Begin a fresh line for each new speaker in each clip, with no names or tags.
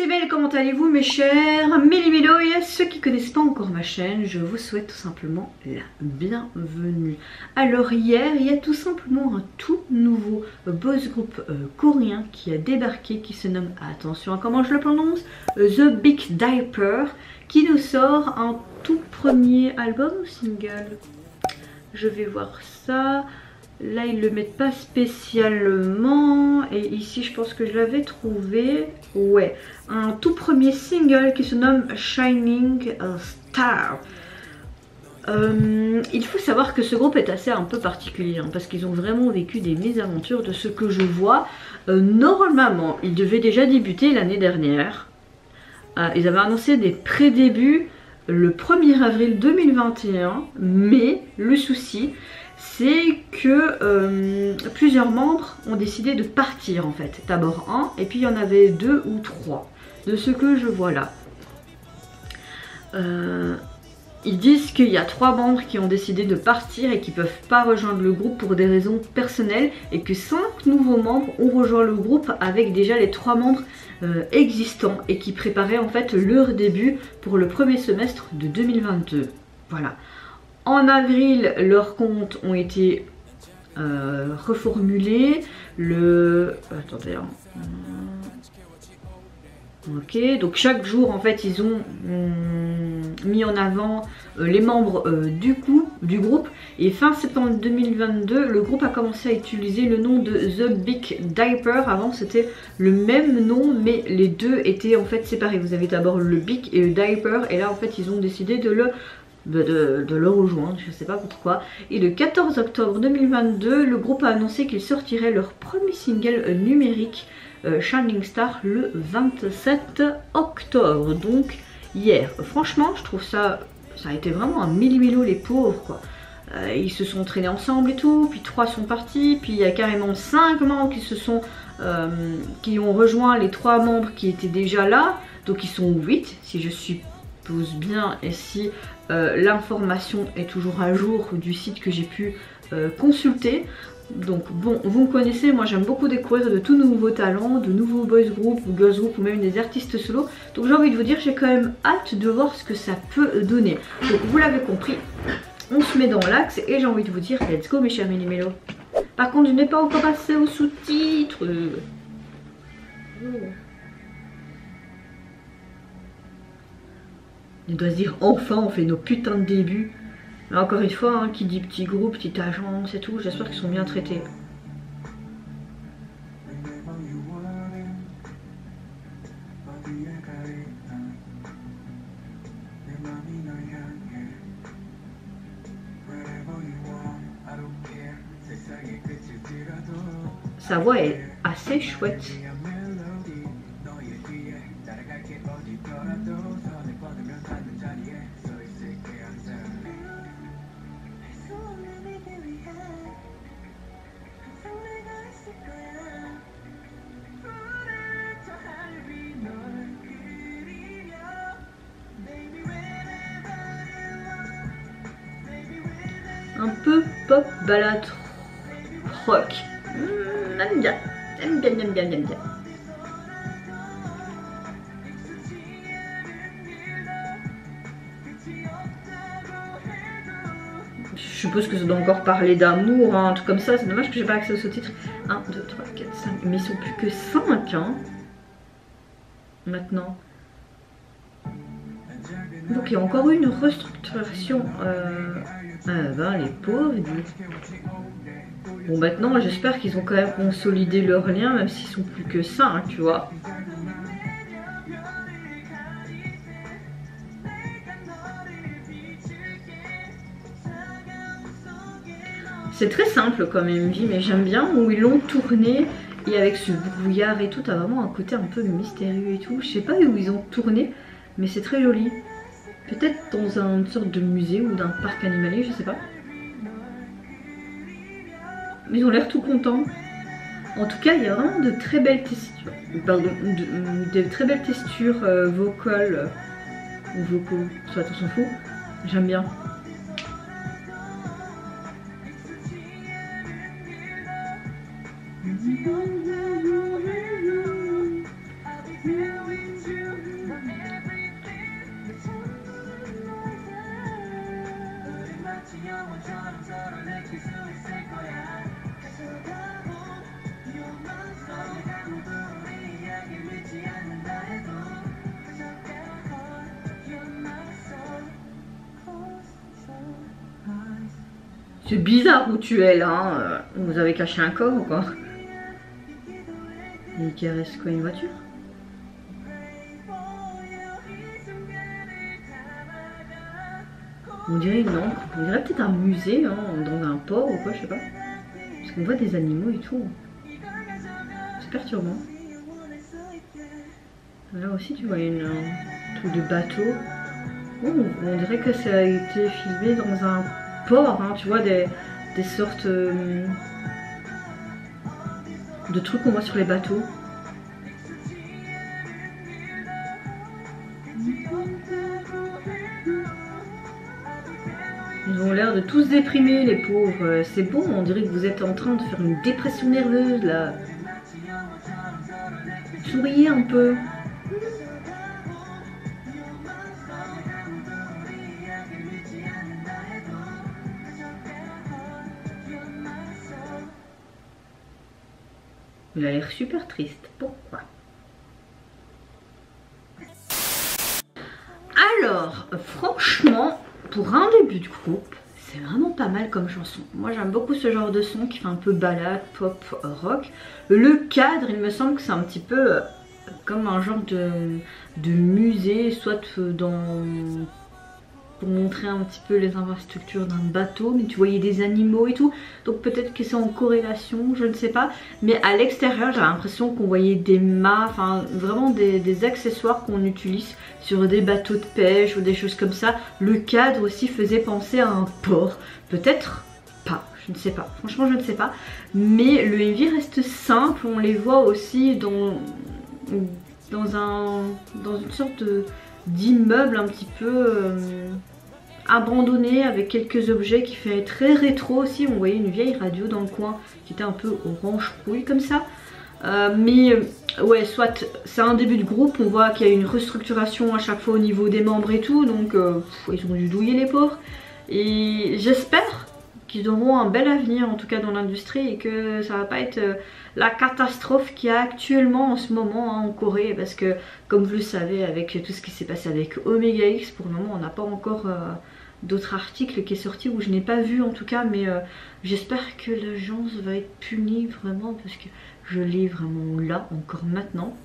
c'est Belle, comment allez-vous mes chers Méli-Mélo, et à ceux qui ne connaissent pas encore ma chaîne, je vous souhaite tout simplement la bienvenue. Alors hier, il y a tout simplement un tout nouveau boys group coréen qui a débarqué, qui se nomme, attention à comment je le prononce, The Big Diaper, qui nous sort un tout premier album ou single. Je vais voir ça. Là ils le mettent pas spécialement, et ici je pense que je l'avais trouvé, ouais, un tout premier single qui se nomme Shining Star. Il faut savoir que ce groupe est assez un peu particulier hein, parce qu'ils ont vraiment vécu des mésaventures de ce que je vois. Normalement ils devaient déjà débuter l'année dernière, ils avaient annoncé des pré-débuts le 1er avril 2021, mais le souci c'est que plusieurs membres ont décidé de partir en fait. D'abord un, et puis il y en avait 2 ou 3, de ce que je vois là. Ils disent qu'il y a 3 membres qui ont décidé de partir et qui ne peuvent pas rejoindre le groupe pour des raisons personnelles, et que 5 nouveaux membres ont rejoint le groupe avec déjà les 3 membres existants et qui préparaient en fait leur début pour le premier semestre de 2022. Voilà. En avril, leurs comptes ont été reformulés. Attendez. Ok, donc chaque jour en fait ils ont mis en avant les membres du groupe, et fin septembre 2022 le groupe a commencé à utiliser le nom de The Big Diaper. Avant c'était le même nom mais les deux étaient en fait séparés. Vous avez d'abord le Big et le Diaper, et là en fait ils ont décidé de le rejoindre, je sais pas pourquoi. Et le 14 octobre 2022 le groupe a annoncé qu'ils sortiraient leur premier single numérique, Shining Star, le 27 octobre, donc hier. Franchement je trouve ça a été vraiment un méli-mélo, les pauvres quoi. Ils se sont traînés ensemble et tout, puis 3 sont partis, puis il y a carrément 5 membres qui ont rejoint les 3 membres qui étaient déjà là, donc ils sont 8 si je suppose bien, et si l'information est toujours à jour du site que j'ai pu consulter. Donc bon, vous me connaissez, moi j'aime beaucoup découvrir de tout nouveaux talents, de nouveaux boys group ou girls group ou même des artistes solo. Donc j'ai envie de vous dire, j'ai quand même hâte de voir ce que ça peut donner. Donc vous l'avez compris, on se met dans l'axe et j'ai envie de vous dire let's go mes chers Méli-Mélo. Par contre je n'ai pas encore passé aux sous-titres. On doit se dire enfin on fait nos putains de débuts. Mais encore une fois, hein, qui dit petit groupe, petite agence et tout, j'espère qu'ils sont bien traités. Sa voix est assez chouette. Un peu pop ballade rock. J'aime bien. J'aime bien, j'aime bien, j'aime bien. Je suppose que ça doit encore parler d'amour, hein, un truc comme ça. C'est dommage que j'ai pas accès aux sous-titres. 1, 2, 3, 4, 5. Mais ils sont plus que 5 hein, maintenant. Donc il y a encore eu une restructuration. Ben les pauvres. Bon maintenant j'espère qu'ils ont quand même consolidé leur lien, même s'ils sont plus que 5, tu vois. C'est très simple comme MV, mais j'aime bien où ils l'ont tourné, et avec ce brouillard et tout, t'as vraiment un côté un peu mystérieux et tout. Je sais pas où ils ont tourné, mais c'est très joli. Peut-être dans une sorte de musée ou d'un parc animalier, je sais pas. Mais ils ont l'air tout contents. En tout cas, il y a vraiment de très belles textures. Pardon, de très belles textures vocales ou vocaux. Soit on s'en fout. J'aime bien. C'est bizarre où tu es là, hein. Vous avez caché un corps ou quoi? Il caresse quoi, une voiture? On dirait une encre, on dirait peut-être un musée, hein, dans un port ou quoi, je sais pas. Parce qu'on voit des animaux et tout. C'est perturbant. Là aussi tu vois un truc de bateau. Oh, on dirait que ça a été filmé dans un port, hein, tu vois, des sortes de trucs qu'on voit sur les bateaux. Ils ont l'air de tous déprimés, les pauvres. C'est bon, on dirait que vous êtes en train de faire une dépression nerveuse là. Souriez un peu. Il a l'air super triste. Pourquoi? Alors, franchement, pour un début de groupe, c'est vraiment pas mal comme chanson. Moi, j'aime beaucoup ce genre de son qui fait un peu balade, pop, rock. Le cadre, il me semble que c'est un petit peu comme un genre de musée, soit pour montrer un petit peu les infrastructures d'un bateau, mais tu voyais des animaux et tout, donc peut-être que c'est en corrélation, je ne sais pas, mais à l'extérieur j'ai l'impression qu'on voyait des mâts, enfin vraiment des accessoires qu'on utilise sur des bateaux de pêche ou des choses comme ça. Le cadre aussi faisait penser à un port, peut-être pas, je ne sais pas, franchement je ne sais pas, mais le MV reste simple, on les voit aussi dans une sorte d'immeuble un petit peu abandonné avec quelques objets qui fait très rétro aussi. On voyait une vieille radio dans le coin qui était un peu orange rouille comme ça. Ouais, soit c'est un début de groupe, on voit qu'il y a une restructuration à chaque fois au niveau des membres et tout, donc ils ont dû douiller les pauvres. Et j'espère qu'ils auront un bel avenir en tout cas dans l'industrie et que ça va pas être la catastrophe qu'il y a actuellement en ce moment, hein, en Corée, parce que comme vous le savez avec tout ce qui s'est passé avec Omega X, pour le moment on n'a pas encore d'autres articles qui est sorti où je n'ai pas vu en tout cas, mais j'espère que l'agence va être punie vraiment parce que je l'ai vraiment là encore maintenant.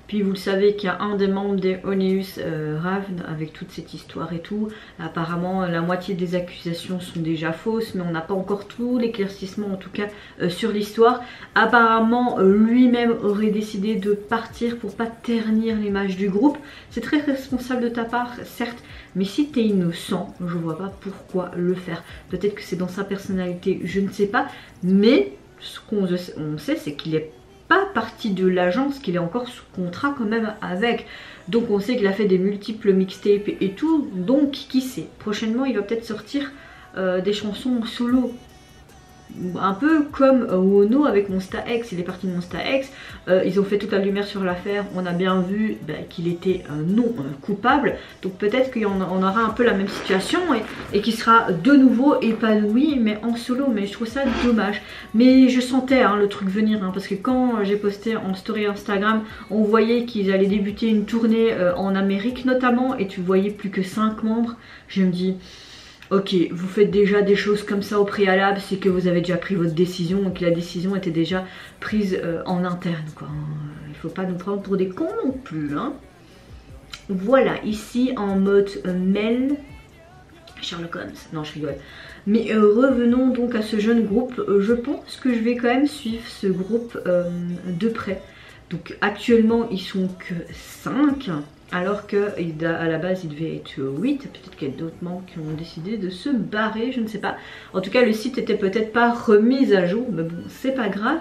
Puis vous le savez qu'il y a un des membres des Oneus, Ravn, avec toute cette histoire et tout. Apparemment la moitié des accusations sont déjà fausses, mais on n'a pas encore tout l'éclaircissement en tout cas sur l'histoire. Apparemment lui-même aurait décidé de partir pour pas ternir l'image du groupe. C'est très responsable de ta part certes, mais si t'es innocent, je vois pas pourquoi le faire. Peut-être que c'est dans sa personnalité, je ne sais pas, mais ce qu'on sait c'est qu'il est partie de l'agence, qu'il est encore sous contrat quand même avec, donc on sait qu'il a fait des multiples mixtapes et tout, donc qui sait, prochainement il va peut-être sortir des chansons en solo, un peu comme Wono avec Monsta X. Il est parti de Monsta X, ils ont fait toute la lumière sur l'affaire, on a bien vu qu'il était non coupable, donc peut-être qu'on aura un peu la même situation et qu'il sera de nouveau épanoui mais en solo, mais je trouve ça dommage. Mais je sentais le truc venir, parce que quand j'ai posté en story Instagram, on voyait qu'ils allaient débuter une tournée en Amérique notamment, et tu voyais plus que 5 membres, je me dis... Ok, vous faites déjà des choses comme ça au préalable, c'est que vous avez déjà pris votre décision et que la décision était déjà prise en interne, quoi. Il faut pas nous prendre pour des cons non plus, hein. Voilà, ici en mode Mel, Sherlock Holmes, non je rigole. Mais revenons donc à ce jeune groupe, je pense que je vais quand même suivre ce groupe de près. Donc actuellement ils sont que 5. Alors qu'à la base il devait être 8, peut-être qu'il y a d'autres membres qui ont décidé de se barrer, je ne sais pas. En tout cas le site était peut-être pas remis à jour, mais bon c'est pas grave.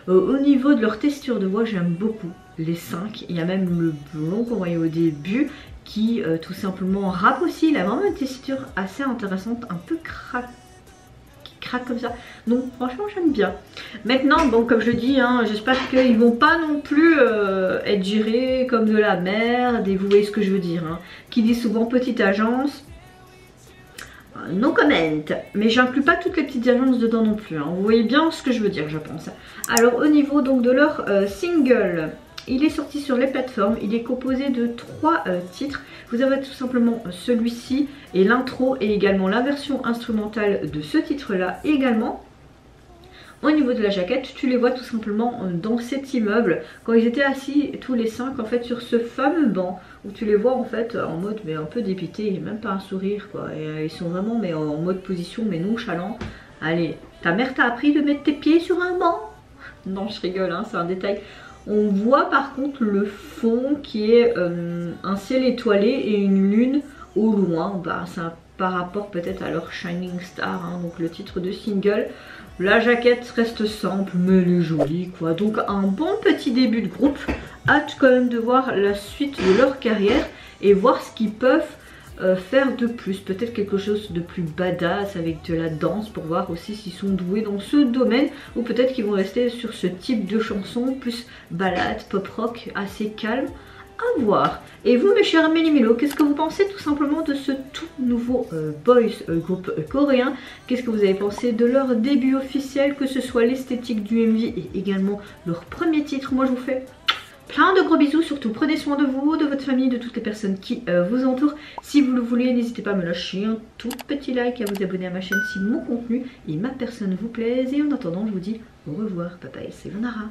Au niveau de leur texture de voix, j'aime beaucoup les 5. Il y a même le blond qu'on voyait au début qui tout simplement rappe aussi. Il a vraiment une texture assez intéressante, un peu craque comme ça, donc franchement j'aime bien. Maintenant bon comme je dis, j'espère qu'ils vont pas non plus être gérés comme de la merde, et vous voyez ce que je veux dire, qui dit souvent petite agence, no comment, mais j'inclus pas toutes les petites agences dedans non plus, vous voyez bien ce que je veux dire je pense. Alors au niveau donc de leur single, Il est sorti sur les plateformes, il est composé de 3 titres. Vous avez tout simplement celui-ci et l'intro et également la version instrumentale de ce titre-là également. Au niveau de la jaquette, tu les vois tout simplement dans cet immeuble, quand ils étaient assis tous les 5 en fait sur ce fameux banc, où tu les vois en fait en mode mais un peu dépité, même pas un sourire quoi, et ils sont vraiment mais en mode position mais nonchalant. Allez, ta mère t'a appris de mettre tes pieds sur un banc? Non je rigole, hein, c'est un détail. On voit par contre le fond qui est un ciel étoilé et une lune au loin, bah, c'est par rapport peut-être à leur Shining Star, hein, donc le titre de single. La jaquette reste simple mais elle est jolie quoi, donc un bon petit début de groupe. Hâte quand même de voir la suite de leur carrière et voir ce qu'ils peuvent faire de plus, peut-être quelque chose de plus badass avec de la danse pour voir aussi s'ils sont doués dans ce domaine, ou peut-être qu'ils vont rester sur ce type de chanson plus balade, pop rock assez calme. À voir. Et vous mes chers Méli-Mélo, qu'est-ce que vous pensez tout simplement de ce tout nouveau boys groupe coréen? Qu'est-ce que vous avez pensé de leur début officiel, que ce soit l'esthétique du MV et également leur premier titre? Moi je vous fais plein de gros bisous, surtout prenez soin de vous, de votre famille, de toutes les personnes qui vous entourent. Si vous le voulez, n'hésitez pas à me lâcher un tout petit like, à vous abonner à ma chaîne si mon contenu et ma personne vous plaisent. Et en attendant, je vous dis au revoir, papa et c'est Lunara.